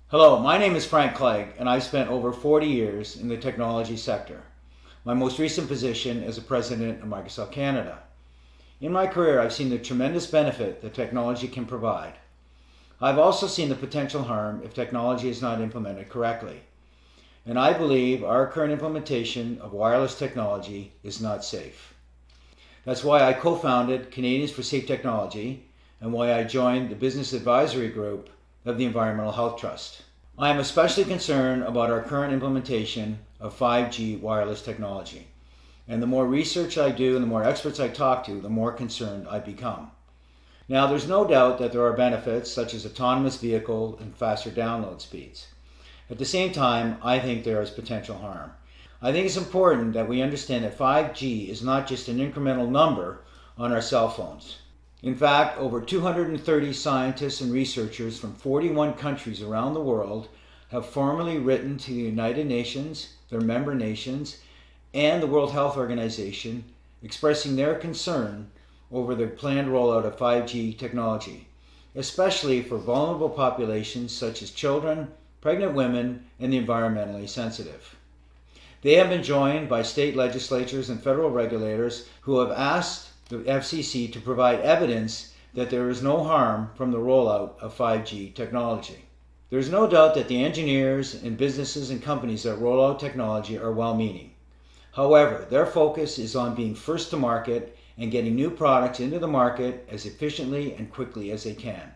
Hello, my name is Frank Clegg, and I've spent over 40 years in the technology sector. My most recent position is as president of Microsof Canada. In my career, I've seen the tremendous benefit that technology can provide. I've also seen the potential harm if technology is not implemented correctly. And I believe our current implementation of wireless technology is not safe. That's why I co-founded Canadians for Safe Technology and why I joined the business advisory group of the Environmental Health Trust. I am especially concerned about our current implementation of 5G wireless technology. And the more research I do and the more experts I talk to, the more concerned I become. Now, there's no doubt that there are benefits such as autonomous vehicle and faster download speeds. At the same time, I think there is potential harm. I think it's important that we understand that 5G is not just an incremental number on our cell phones. In fact, over 230 scientists and researchers from 41 countries around the world have formally written to the United Nations, their member nations, and the World Health Organization expressing their concern over the planned rollout of 5G technology, especially for vulnerable populations such as children, pregnant women, and the environmentally sensitive. They have been joined by state legislatures and federal regulators who have asked the FCC to provide evidence that there is no harm from the rollout of 5G technology. There is no doubt that the engineers and businesses and companies that roll out technology are well-meaning. However, their focus is on being first to market and getting new products into the market as efficiently and quickly as they can.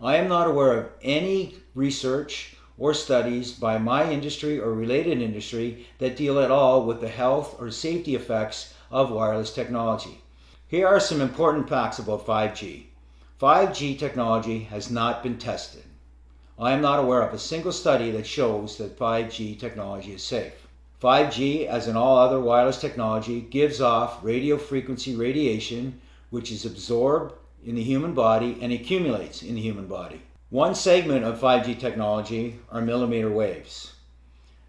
I am not aware of any research or studies by my industry or related industry that deal at all with the health or safety effects of wireless technology. Here are some important facts about 5G. 5G technology has not been tested. I am not aware of a single study that shows that 5G technology is safe. 5G, as in all other wireless technology, gives off radio frequency radiation, which is absorbed in the human body and accumulates in the human body. One segment of 5G technology are millimeter waves.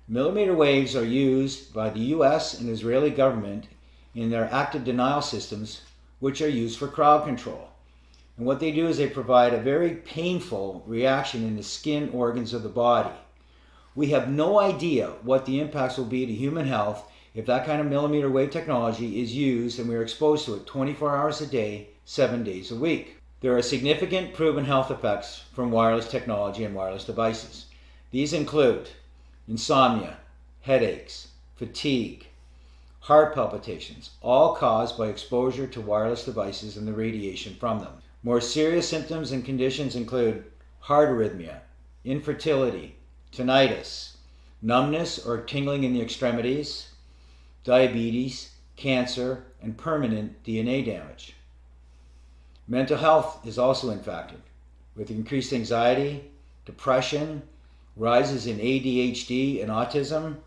Millimeter waves are used by the US and Israeli government in their active denial systems, which are used for crowd control. And what they do is they provide a very painful reaction in the skin organs of the body. We have no idea what the impacts will be to human health if that kind of millimeter wave technology is used and we are exposed to it 24 hours a day, 7 days a week. There are significant proven health effects from wireless technology and wireless devices. These include insomnia, headaches, fatigue, heart palpitations, all caused by exposure to wireless devices and the radiation from them. More serious symptoms and conditions include heart arrhythmia, infertility, tinnitus, numbness or tingling in the extremities, diabetes, cancer, and permanent DNA damage. Mental health is also impacted, with increased anxiety, depression, rises in ADHD and autism,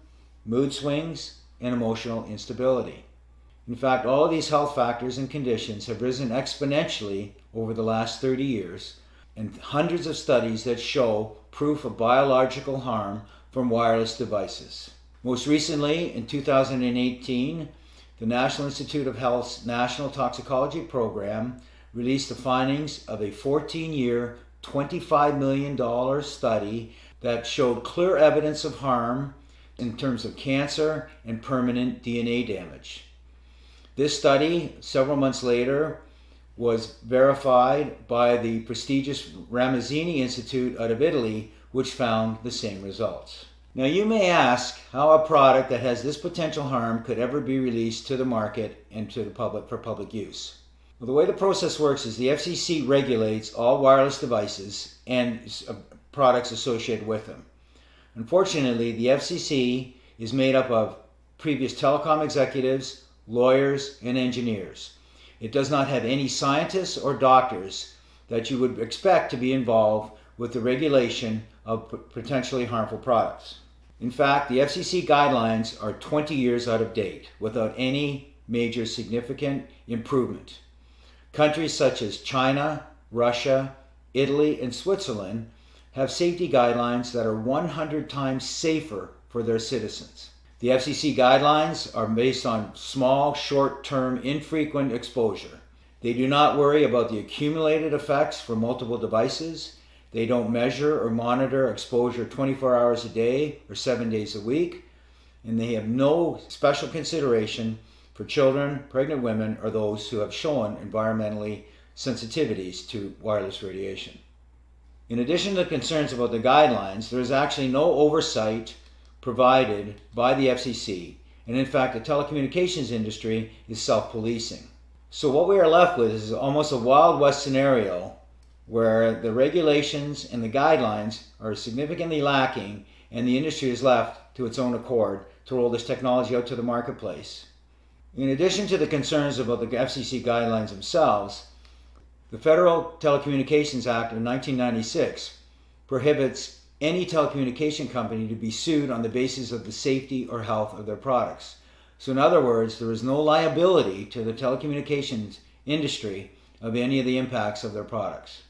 mood swings, and emotional instability. In fact, all of these health factors and conditions have risen exponentially over the last 30 years, and hundreds of studies that show proof of biological harm from wireless devices. Most recently, in 2018, the National Institute of Health's National Toxicology Program released the findings of a 14-year, $25 million study that showed clear evidence of harm in terms of cancer and permanent DNA damage. This study, several months later, was verified by the prestigious Ramazzini Institute out of Italy, which found the same results. Now you may ask how a product that has this potential harm could ever be released to the market and to the public for public use. Well, the way the process works is the FCC regulates all wireless devices and products associated with them. Unfortunately, the FCC is made up of previous telecom executives, lawyers, and engineers. It does not have any scientists or doctors that you would expect to be involved with the regulation of potentially harmful products. In fact, the FCC guidelines are 20 years out of date without any major significant improvement. Countries such as China, Russia, Italy, and Switzerland have safety guidelines that are 100 times safer for their citizens. The FCC guidelines are based on small, short-term, infrequent exposure. They do not worry about the accumulated effects for multiple devices. They don't measure or monitor exposure 24 hours a day or 7 days a week. And they have no special consideration for children, pregnant women, or those who have shown environmentally sensitivities to wireless radiation. In addition to the concerns about the guidelines, there is actually no oversight provided by the FCC, and in fact the telecommunications industry is self-policing. So what we are left with is almost a Wild West scenario where the regulations and the guidelines are significantly lacking and the industry is left to its own accord to roll this technology out to the marketplace. In addition to the concerns about the FCC guidelines themselves, the Federal Telecommunications Act of 1996 prohibits any telecommunication company to be sued on the basis of the safety or health of their products. So in other words, there is no liability to the telecommunications industry of any of the impacts of their products.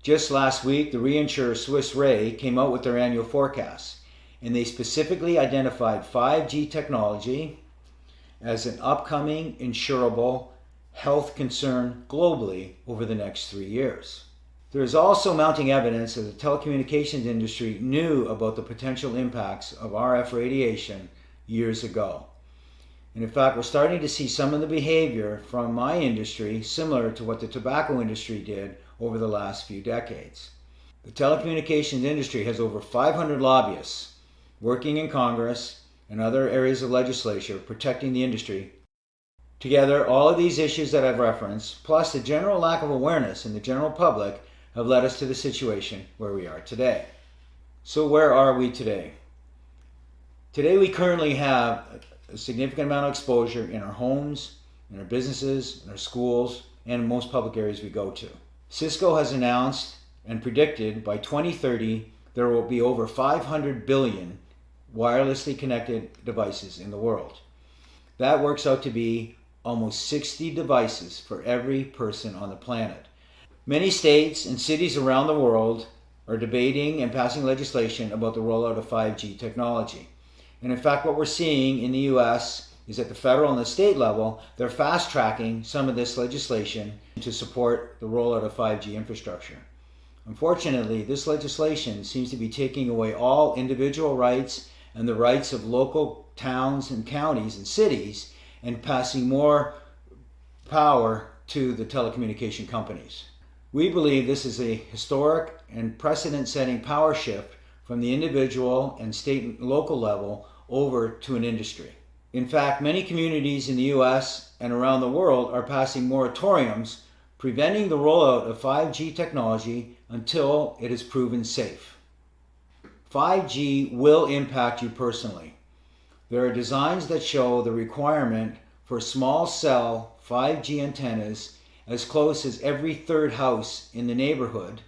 Just last week, the reinsurer Swiss Re came out with their annual forecast, and they specifically identified 5G technology as an upcoming insurable health concern globally over the next 3 years. There is also mounting evidence that the telecommunications industry knew about the potential impacts of RF radiation years ago. And in fact, we're starting to see some of the behavior from my industry similar to what the tobacco industry did over the last few decades. The telecommunications industry has over 500 lobbyists working in Congress and other areas of legislature protecting the industry. Together, all of these issues that I've referenced, plus the general lack of awareness in the general public, have led us to the situation where we are today. So where are we today? Today we currently have a significant amount of exposure in our homes, in our businesses, in our schools, and in most public areas we go to. Cisco has announced and predicted by 2030 there will be over 500 billion wirelessly connected devices in the world. That works out to be almost 60 devices for every person on the planet. Many states and cities around the world are debating and passing legislation about the rollout of 5G technology. And in fact, what we're seeing in the US is at the federal and the state level, they're fast-tracking some of this legislation to support the rollout of 5G infrastructure. Unfortunately, this legislation seems to be taking away all individual rights and the rights of local towns and counties and cities and passing more power to the telecommunication companies. We believe this is a historic and precedent-setting power shift from the individual and state and local level over to an industry. In fact, many communities in the US and around the world are passing moratoriums preventing the rollout of 5G technology until it is proven safe. 5G will impact you personally. There are designs that show the requirement for small cell 5G antennas as close as every third house in the neighborhood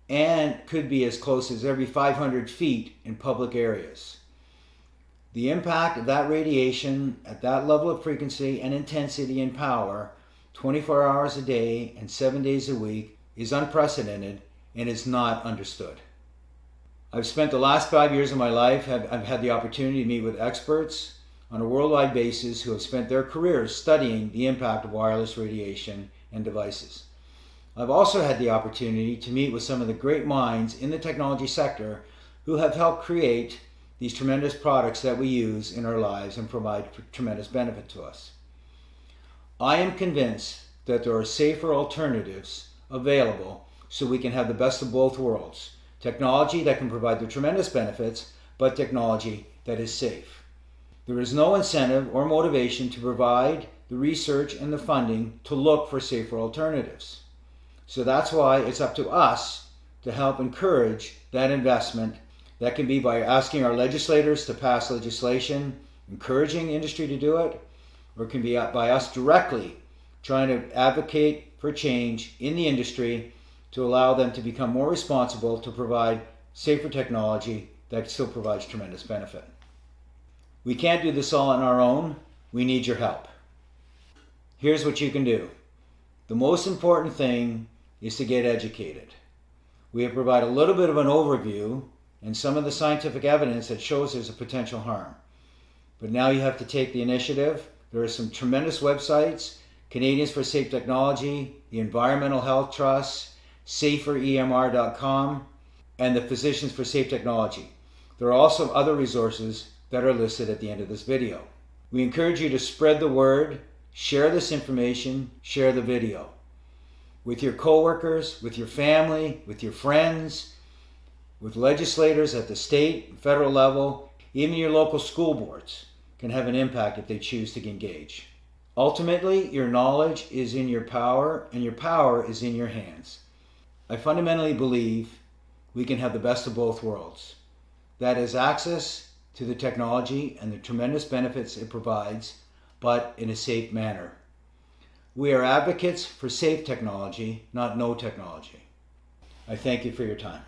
and could be as close as every 500 feet in public areas. The impact of that radiation at that level of frequency and intensity and power 24 hours a day and 7 days a week is unprecedented and is not understood. I've spent the last 5 years of my life, I've had the opportunity to meet with experts on a worldwide basis who have spent their careers studying the impact of wireless radiation and devices. I've also had the opportunity to meet with some of the great minds in the technology sector who have helped create these tremendous products that we use in our lives and provide tremendous benefit to us. I am convinced that there are safer alternatives available so we can have the best of both worlds. Technology that can provide the tremendous benefits, but technology that is safe. There is no incentive or motivation to provide the research and the funding to look for safer alternatives. So that's why it's up to us to help encourage that investment. That can be by asking our legislators to pass legislation, encouraging industry to do it, or it can be by us directly trying to advocate for change in the industry to allow them to become more responsible to provide safer technology that still provides tremendous benefit. We can't do this all on our own. We need your help. Here's what you can do. The most important thing is to get educated. We have provided a little bit of an overview and some of the scientific evidence that shows there's a potential harm. But now you have to take the initiative. There are some tremendous websites, Canadians for Safe Technology, the Environmental Health Trust, saferemr.com, and the Physicians for Safe Technology. There are also other resources that are listed at the end of this video. We encourage you to spread the word, share this information, share the video with your coworkers, with your family, with your friends, with legislators at the state and federal level. Even your local school boards can have an impact if they choose to engage. Ultimately, your knowledge is in your power, and your power is in your hands. I fundamentally believe we can have the best of both worlds. That is access to the technology and the tremendous benefits it provides, but in a safe manner. We are advocates for safe technology, not no technology. I thank you for your time.